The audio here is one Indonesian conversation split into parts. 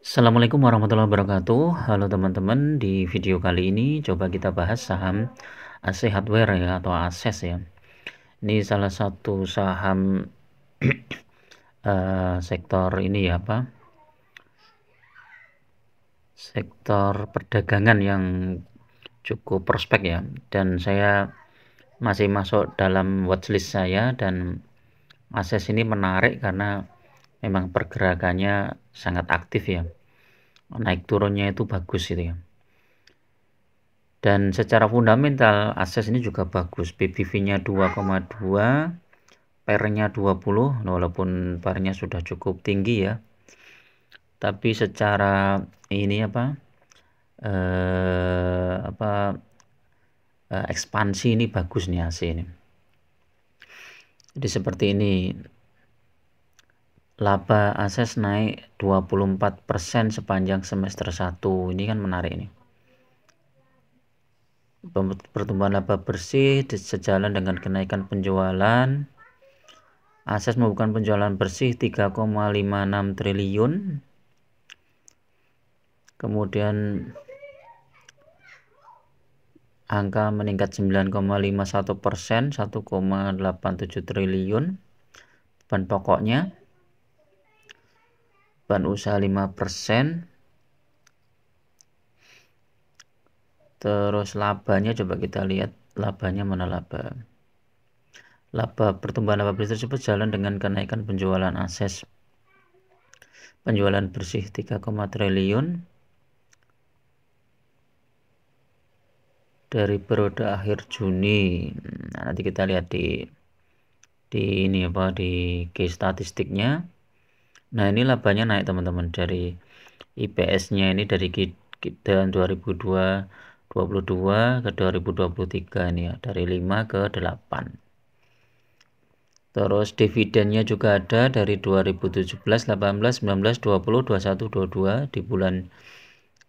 Assalamualaikum warahmatullahi wabarakatuh. Halo teman-teman, di video kali ini coba kita bahas saham AC Hardware ya atau ASES ya. Ini salah satu saham sektor ini ya apa? Sektor perdagangan yang cukup prospek ya. Dan saya masih masuk dalam watchlist saya dan ASES ini menarik karena memang pergerakannya sangat aktif ya. Naik turunnya itu bagus gitu ya. Dan secara fundamental ASES ini juga bagus, PBV-nya 2,2, PER-nya 20, walaupun PER-nya sudah cukup tinggi ya. Tapi secara ini ekspansi ini bagus nih AC ini. Jadi seperti ini. Laba ASES naik 24% sepanjang semester 1. Ini kan menarik ini. Pertumbuhan laba bersih sejalan dengan kenaikan penjualan. ASES membukukan penjualan bersih 3,56 triliun. Kemudian angka meningkat 9,51%, 1,87 triliun. Beban pokoknya, beban usaha 5%. Terus labanya coba kita lihat, labanya mana laba. Pertumbuhan laba bersih tersebut jalan dengan kenaikan penjualan ASES. Penjualan bersih 3, triliun dari periode akhir Juni. Nah, nanti kita lihat di ini di case statistiknya. Nah, ini labanya naik teman-teman, dari IPS-nya ini dari tahun 2022 ke 2023 ini ya, dari 5 ke 8. Terus dividennya juga ada dari 2017, 18, 19, 20, 21, 22 di bulan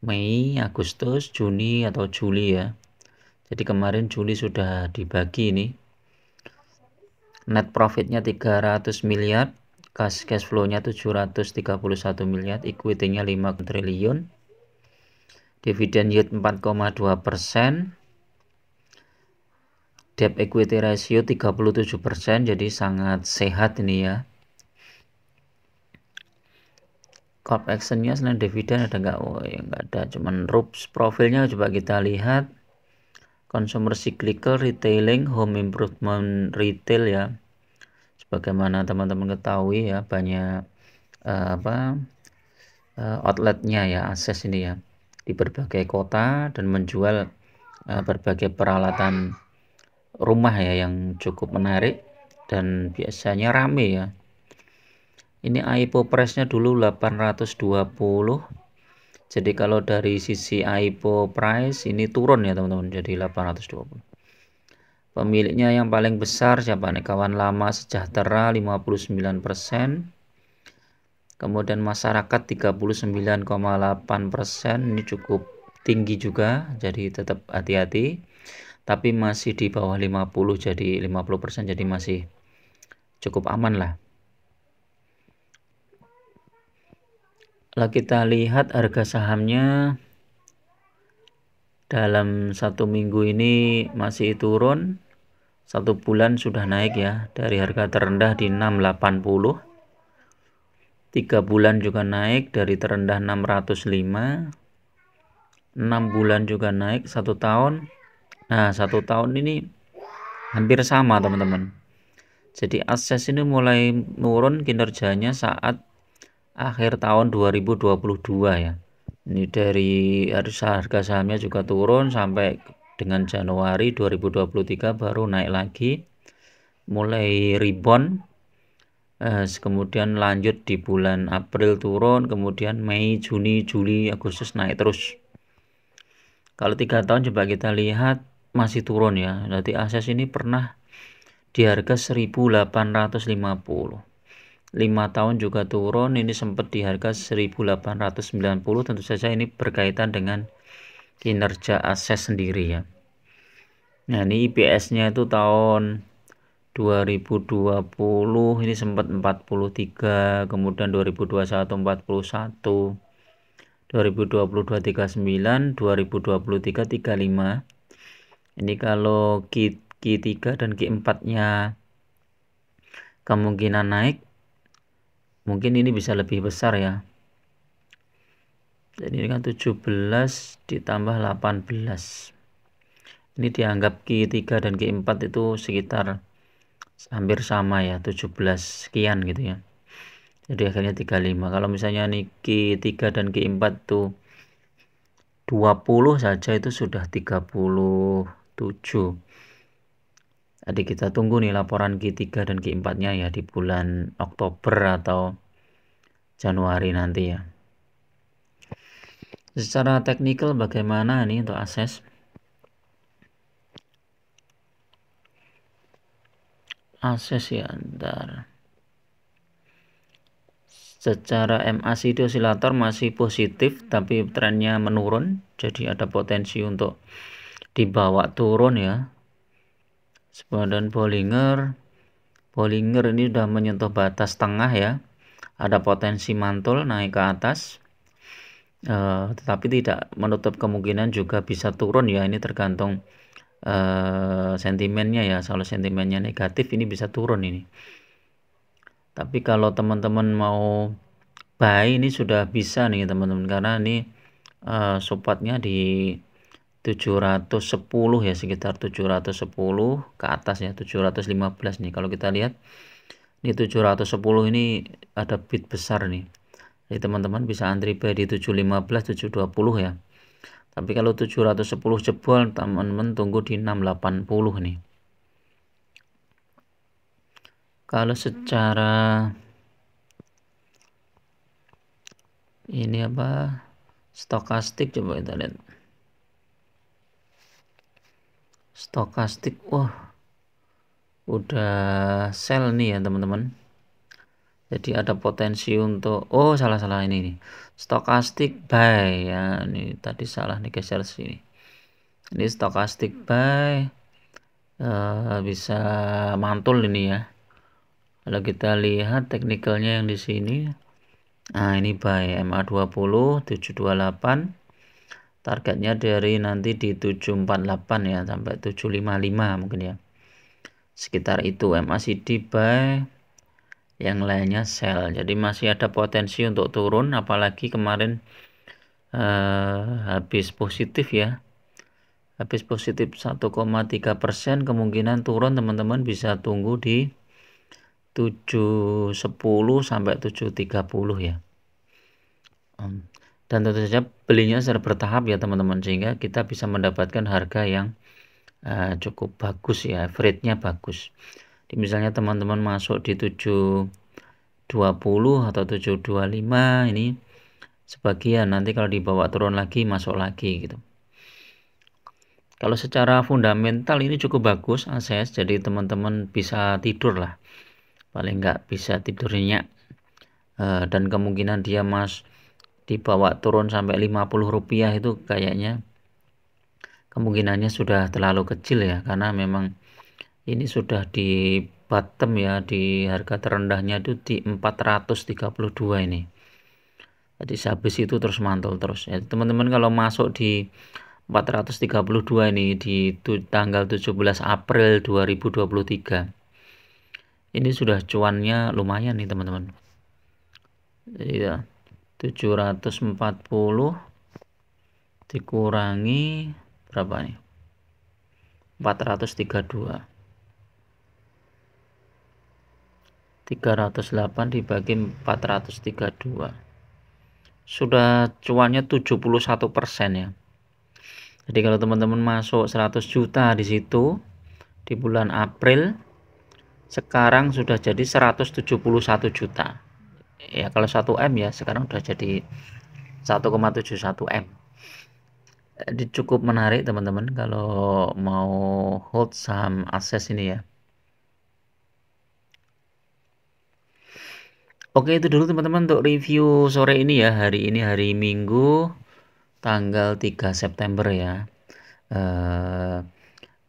Mei, Agustus, Juni atau Juli ya. Jadi kemarin Juli sudah dibagi ini. Net profitnya 300 miliar, cash flow-nya 731 miliar, equity-nya 5 triliun. Dividen yield 4,2%. Debt equity ratio 37%, jadi sangat sehat ini ya. Call action-nya selain dividen ada nggak? Oh ya nggak ada, cuman RUPS profilnya coba kita lihat. Consumer cyclical, retailing, home improvement retail ya. Sebagaimana teman-teman ketahui ya, banyak outletnya ya ASES ini ya di berbagai kota dan menjual berbagai peralatan rumah ya yang cukup menarik dan biasanya rame ya. Ini IPO price-nya dulu 820. Jadi kalau dari sisi IPO price ini turun ya teman-teman, jadi 820. Pemiliknya yang paling besar siapa nih? Kawan lama Sejahtera 59%. Kemudian masyarakat 39,8%. Ini cukup tinggi juga, jadi tetap hati-hati. Tapi masih di bawah 50, jadi 50%, jadi masih cukup aman lah. Lalu kita lihat harga sahamnya dalam 1 minggu ini masih turun. 1 bulan sudah naik ya, dari harga terendah di 680. 3 bulan juga naik dari terendah 605. 6 bulan juga naik, 1 tahun. Nah, 1 tahun ini hampir sama teman-teman. Jadi ASES ini mulai menurun kinerjanya saat akhir tahun 2022 ya. Ini dari harga sahamnya juga turun sampai dengan Januari 2023 baru naik lagi, mulai rebound. Kemudian lanjut di bulan April turun, kemudian Mei, Juni, Juli, Agustus naik terus. Kalau 3 tahun coba kita lihat masih turun ya. Berarti ASES ini pernah di harga 1850. 5 tahun juga turun, ini sempat di harga 1890. Tentu saja ini berkaitan dengan kinerja ASES sendiri ya. Nah, ini IPS-nya itu tahun 2020 ini sempat 43, kemudian 2021 41. 2022 39, 2023 35. Ini kalau Q3 dan Q4 nya kemungkinan naik, mungkin ini bisa lebih besar ya. Jadi ini kan 17 ditambah 18. Ini dianggap Q3 dan Q4 itu sekitar hampir sama ya, 17 sekian gitu ya. Jadi akhirnya 35. Kalau misalnya nih Q3 dan Q4 tuh 20 saja itu sudah 37. Jadi kita tunggu nih laporan Q3 dan Q4 nya ya di bulan Oktober atau Januari nanti ya. Secara teknikal bagaimana nih untuk akses? Akses ya, ntar. Secara MACD osilator masih positif tapi trennya menurun, jadi ada potensi untuk dibawa turun ya. Dan Bollinger ini sudah menyentuh batas tengah ya, ada potensi mantul naik ke atas, tetapi tidak menutup kemungkinan juga bisa turun ya. Ini tergantung sentimennya ya. Kalau sentimennya negatif ini bisa turun ini. Tapi kalau teman-teman mau buy ini sudah bisa nih teman-teman, karena ini supportnya di 710 ya, sekitar 710 ke atas ya, 715 nih. Kalau kita lihat ini 710 ini ada bid besar nih. Jadi teman-teman bisa antri buy di 715, 720 ya. Tapi kalau 710 jebol, teman-teman tunggu di 680 nih. Kalau secara ini apa, stokastik, coba kita lihat. Stokastik, wah udah sell nih ya teman-teman. Jadi ada potensi untuk, oh salah ini nih, stokastik buy ya. Ini tadi salah nih, geser sini. Ini stokastik buy, bisa mantul ini ya. Kalau kita lihat teknikalnya yang di sini, nah ini buy MA20 728, targetnya dari nanti di 748 ya sampai 755 mungkin ya, sekitar itu. MACD buy, yang lainnya sell. Jadi masih ada potensi untuk turun, apalagi kemarin habis positif ya, habis positif 1,3%, kemungkinan turun teman-teman bisa tunggu di 710 sampai 730 ya. Dan tentu saja belinya secara bertahap ya teman-teman, sehingga kita bisa mendapatkan harga yang cukup bagus ya, average-nya bagus. Jadi misalnya teman-teman masuk di 720 atau 725, ini sebagian, nanti kalau dibawa turun lagi masuk lagi gitu. Kalau secara fundamental ini cukup bagus akses, jadi teman-teman bisa tidur lah, paling nggak bisa tidur nyenyak, dan kemungkinan dia dibawa turun sampai 50 rupiah itu kayaknya kemungkinannya sudah terlalu kecil ya, karena memang ini sudah di bottom ya, di harga terendahnya itu di 432 ini. Jadi habis itu terus mantul terus ya teman-teman. Kalau masuk di 432 ini di tanggal 17 April 2023, ini sudah cuannya lumayan nih teman-teman. Jadi ya 740 dikurangi berapa nih, 432, 308 dibagi 432, sudah cuannya 71% ya. Jadi kalau teman-teman masuk 100 juta di situ di bulan April, sekarang sudah jadi 171 juta ya. Kalau 1 M ya sekarang sudah jadi 1,71 M. Jadi cukup menarik teman-teman kalau mau hold saham akses ini ya. Oke, itu dulu teman-teman untuk review sore ini ya. Hari ini hari Minggu tanggal 3 September ya.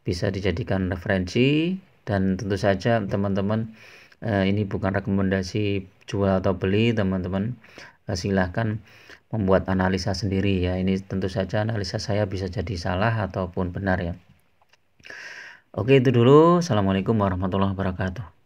Bisa dijadikan referensi, dan tentu saja teman-teman ini bukan rekomendasi jual atau beli teman-teman. silahkan membuat analisa sendiri ya. Ini tentu saja analisa saya bisa jadi salah ataupun benar ya. Oke, itu dulu. Assalamualaikum warahmatullahi wabarakatuh.